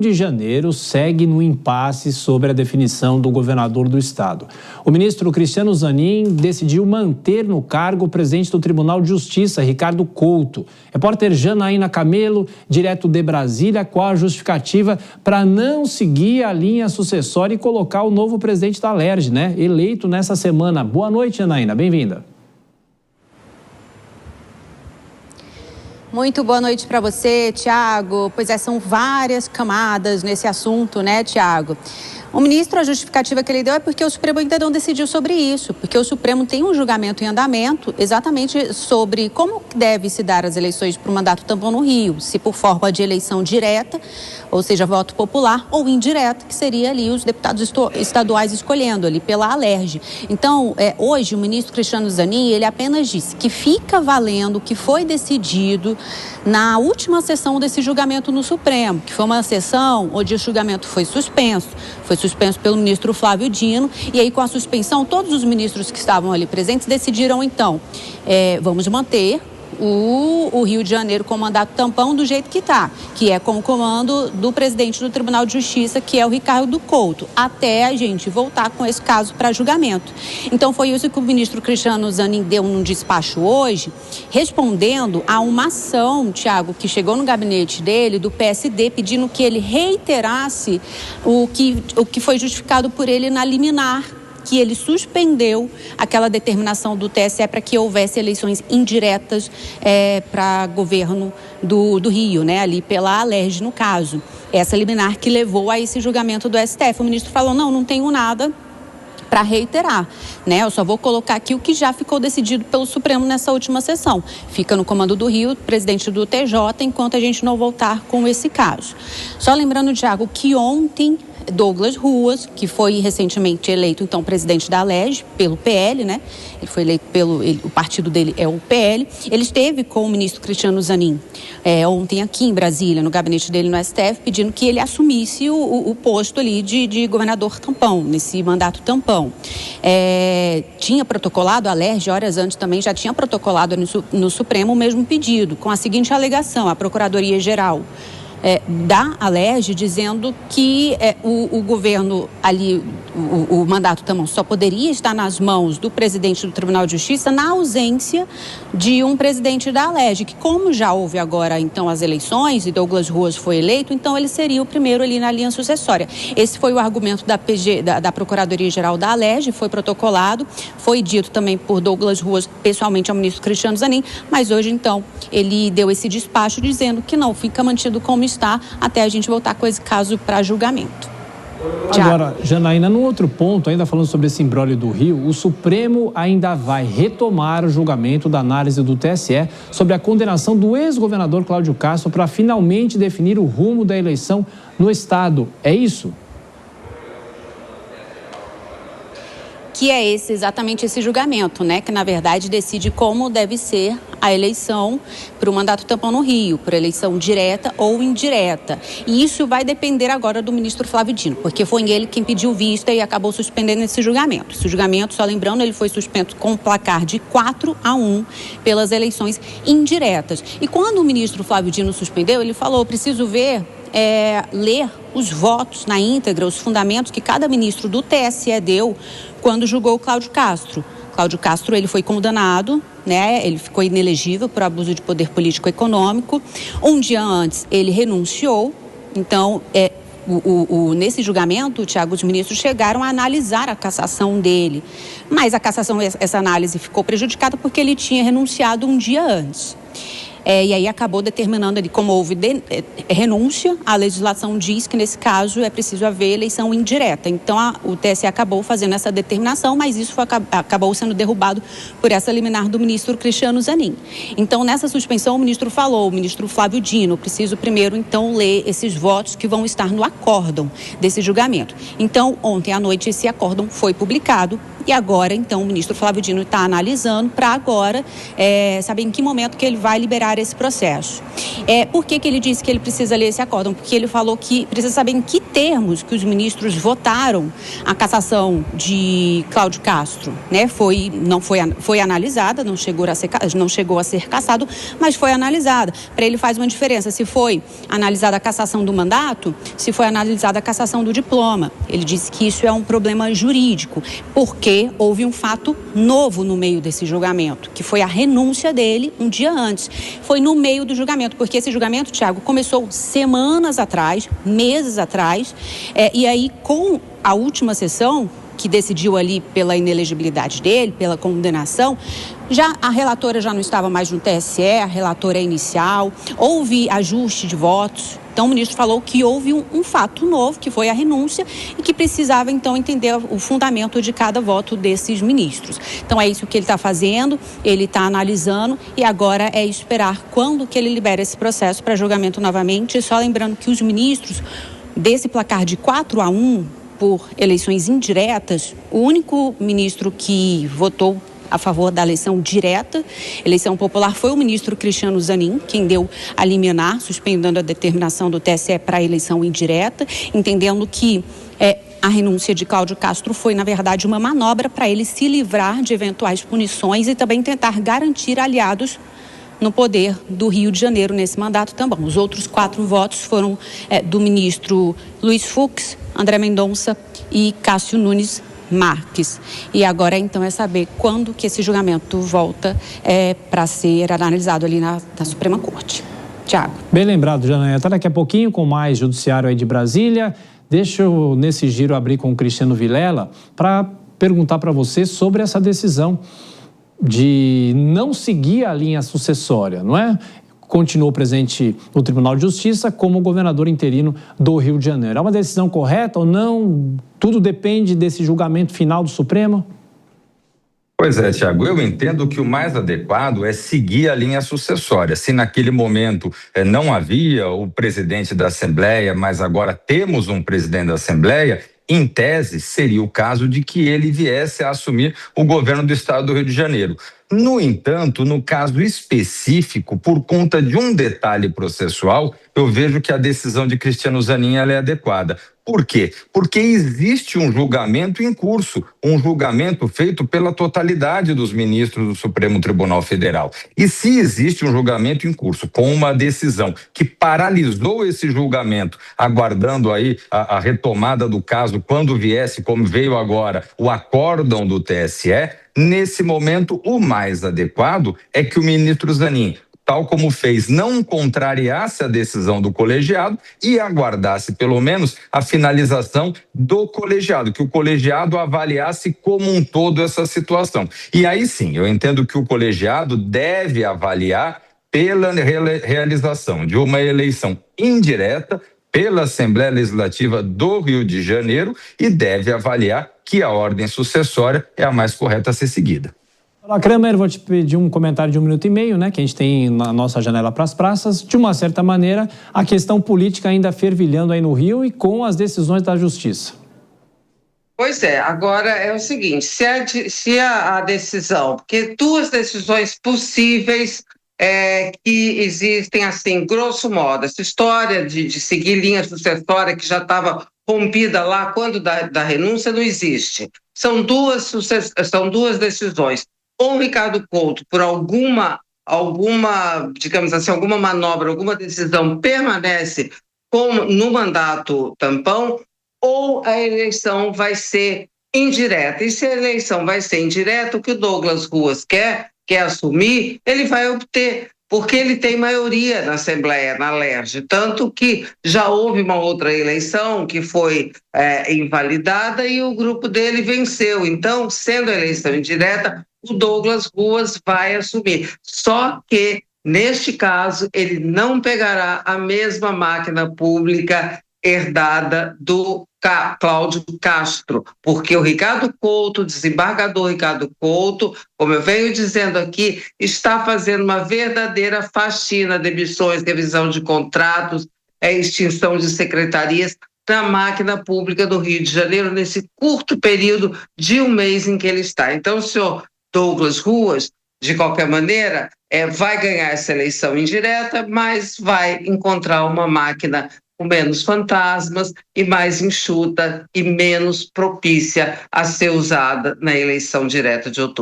de Janeiro segue no impasse sobre a definição do governador do estado. O ministro Cristiano Zanin decidiu manter no cargo o presidente do Tribunal de Justiça, Ricardo Couto. Repórter Janaína Camelo, direto de Brasília, qual a justificativa para não seguir a linha sucessória e colocar o novo presidente da Alerj, eleito nessa semana. Boa noite, Janaína, bem-vinda. Muito boa noite para você, Tiago. Pois são várias camadas nesse assunto, Tiago? O ministro, a justificativa que ele deu é porque o Supremo ainda não decidiu sobre isso, porque o Supremo tem um julgamento em andamento exatamente sobre como deve se dar as eleições para o mandato tampão no Rio, se por forma de eleição direta, ou seja, voto popular, ou indireta, que seria ali os deputados estaduais escolhendo ali pela Alerj. Então, hoje o ministro Cristiano Zanin, ele apenas disse que fica valendo o que foi decidido na última sessão desse julgamento no Supremo, que foi uma sessão onde o julgamento foi suspenso pelo ministro Flávio Dino, e aí com a suspensão, todos os ministros que estavam ali presentes decidiram então, vamos manter o Rio de Janeiro com o mandato tampão do jeito que está, que é com o comando do presidente do Tribunal de Justiça, que é o Ricardo Couto, até a gente voltar com esse caso para julgamento. Então foi isso que o ministro Cristiano Zanin deu num despacho hoje, respondendo a uma ação, Tiago, que chegou no gabinete dele, do PSD, pedindo que ele reiterasse o que foi justificado por ele na liminar, que ele suspendeu aquela determinação do TSE para que houvesse eleições indiretas para governo do Rio, ali pela Alerj, no caso. Essa liminar que levou a esse julgamento do STF. O ministro falou, não tenho nada para reiterar, Eu só vou colocar aqui o que já ficou decidido pelo Supremo nessa última sessão. Fica no comando do Rio, presidente do TJ, enquanto a gente não voltar com esse caso. Só lembrando, Tiago, que ontem Douglas Ruas, que foi recentemente eleito, então, presidente da Alerj, pelo PL, Ele foi eleito o partido dele é o PL. Ele esteve com o ministro Cristiano Zanin ontem aqui em Brasília, no gabinete dele no STF, pedindo que ele assumisse o posto ali de governador tampão, nesse mandato tampão. Tinha protocolado, a Alerj, horas antes também, já tinha protocolado no Supremo o mesmo pedido, com a seguinte alegação: a Procuradoria-Geral da Alerj, dizendo que o governo ali, o mandato tampão só poderia estar nas mãos do presidente do Tribunal de Justiça na ausência de um presidente da Alerj, que como já houve agora então as eleições e Douglas Ruas foi eleito, então ele seria o primeiro ali na linha sucessória. Esse foi o argumento da Procuradoria-Geral da Alerj, foi protocolado, foi dito também por Douglas Ruas pessoalmente ao ministro Cristiano Zanin, mas hoje então ele deu esse despacho dizendo que não, fica mantido como está até a gente voltar com esse caso para julgamento. Agora, Janaína, num outro ponto, ainda falando sobre esse imbróglio do Rio, o Supremo ainda vai retomar o julgamento da análise do TSE sobre a condenação do ex-governador Cláudio Castro para finalmente definir o rumo da eleição no estado. É isso? Que é exatamente esse julgamento, que na verdade decide como deve ser a eleição para o mandato tampão no Rio, para eleição direta ou indireta. E isso vai depender agora do ministro Flávio Dino, porque foi ele quem pediu vista e acabou suspendendo esse julgamento. Esse julgamento, só lembrando, ele foi suspenso com um placar de 4-1 pelas eleições indiretas. E quando o ministro Flávio Dino suspendeu, ele falou, preciso ler os votos na íntegra, os fundamentos que cada ministro do TSE deu quando julgou o Cláudio Castro. Cláudio Castro, ele foi condenado, ele ficou inelegível por abuso de poder político e econômico. Um dia antes, ele renunciou. Então, nesse julgamento, Tiago, os ministros chegaram a analisar a cassação dele. Mas a cassação, essa análise ficou prejudicada porque ele tinha renunciado um dia antes. E aí acabou determinando ali, como houve renúncia, a legislação diz que nesse caso é preciso haver eleição indireta. Então o TSE acabou fazendo essa determinação, mas isso acabou sendo derrubado por essa liminar do ministro Cristiano Zanin. Então nessa suspensão o ministro Flávio Dino, preciso primeiro então ler esses votos que vão estar no acórdão desse julgamento. Então ontem à noite esse acórdão foi publicado E agora, então, o ministro Flávio Dino está analisando para agora saber em que momento que ele vai liberar esse processo. Por que ele disse que ele precisa ler esse acórdão? Porque ele falou que precisa saber em que termos que os ministros votaram a cassação de Cláudio Castro, né? Foi analisada, não chegou a ser cassado, mas foi analisada. Para ele faz uma diferença se foi analisada a cassação do mandato, se foi analisada a cassação do diploma. Ele disse que isso é um problema jurídico, porque houve um fato novo no meio desse julgamento, que foi a renúncia dele um dia antes. Foi no meio do julgamento, porque esse julgamento, Tiago, começou semanas atrás, meses atrás, e aí com a última sessão, que decidiu ali pela inelegibilidade dele, pela condenação, a relatora já não estava mais no TSE, a relatora inicial, houve ajuste de votos. Então o ministro falou que houve um fato novo, que foi a renúncia, e que precisava então entender o fundamento de cada voto desses ministros. Então é isso que ele está fazendo, ele está analisando e agora é esperar quando que ele libera esse processo para julgamento novamente. E só lembrando que os ministros desse placar de 4-1, por eleições indiretas, o único ministro que votou a favor da eleição direta, eleição popular, foi o ministro Cristiano Zanin, quem deu a liminar, suspendendo a determinação do TSE para a eleição indireta, entendendo que a renúncia de Cláudio Castro foi, na verdade, uma manobra para ele se livrar de eventuais punições e também tentar garantir aliados no poder do Rio de Janeiro nesse mandato também. Os outros 4 votos foram do ministro Luiz Fux, André Mendonça e Cássio Nunes Marques. E agora, então, é saber quando que esse julgamento volta para ser analisado ali na Suprema Corte. Tiago. Bem lembrado, Janaína. Até daqui a pouquinho com mais judiciário aí de Brasília. Deixa eu, nesse giro, abrir com o Cristiano Vilela para perguntar para você sobre essa decisão de não seguir a linha sucessória, não é? Continuou presente no Tribunal de Justiça como governador interino do Rio de Janeiro. É uma decisão correta ou não? Tudo depende desse julgamento final do Supremo? Pois é, Tiago, eu entendo que o mais adequado é seguir a linha sucessória. Se naquele momento não havia o presidente da Assembleia, mas agora temos um presidente da Assembleia, em tese, seria o caso de que ele viesse a assumir o governo do estado do Rio de Janeiro. No entanto, no caso específico, por conta de um detalhe processual, eu vejo que a decisão de Cristiano Zanin ela é adequada. Por quê? Porque existe um julgamento em curso, um julgamento feito pela totalidade dos ministros do Supremo Tribunal Federal. E se existe um julgamento em curso com uma decisão que paralisou esse julgamento, aguardando aí a retomada do caso quando viesse, como veio agora, o acórdão do TSE, nesse momento o mais adequado é que o ministro Zanin, tal como fez, não contrariasse a decisão do colegiado e aguardasse pelo menos a finalização do colegiado, que o colegiado avaliasse como um todo essa situação. E aí sim, eu entendo que o colegiado deve avaliar pela realização de uma eleição indireta pela Assembleia Legislativa do Rio de Janeiro e deve avaliar que a ordem sucessória é a mais correta a ser seguida. Olá, Kramer, vou te pedir um comentário de 1 minuto e meio, né, que a gente tem na nossa janela para as praças. De uma certa maneira, a questão política ainda fervilhando aí no Rio e com as decisões da Justiça. Pois é, agora é o seguinte, se a decisão, porque 2 decisões possíveis que existem, assim, grosso modo, essa história de seguir linha sucessória que já estava rompida lá quando da renúncia não existe. São duas decisões. Ou o Ricardo Couto, por alguma, digamos assim, alguma manobra, alguma decisão, permanece no mandato tampão, ou a eleição vai ser indireta. E se a eleição vai ser indireta, o que o Douglas Ruas quer assumir, ele vai obter, porque ele tem maioria na Assembleia, na LERJ, tanto que já houve uma outra eleição que foi invalidada e o grupo dele venceu. Então, sendo a eleição indireta, o Douglas Ruas vai assumir. Só que, neste caso, ele não pegará a mesma máquina pública herdada do Cláudio Castro, porque o Ricardo Couto, o desembargador Ricardo Couto, como eu venho dizendo aqui, está fazendo uma verdadeira faxina, demissões, revisão de contratos, extinção de secretarias, na máquina pública do Rio de Janeiro, nesse curto período de um mês em que ele está. Então, o senhor Douglas Ruas, de qualquer maneira, vai ganhar essa eleição indireta, mas vai encontrar uma máquina com menos fantasmas e mais enxuta e menos propícia a ser usada na eleição direta de outubro.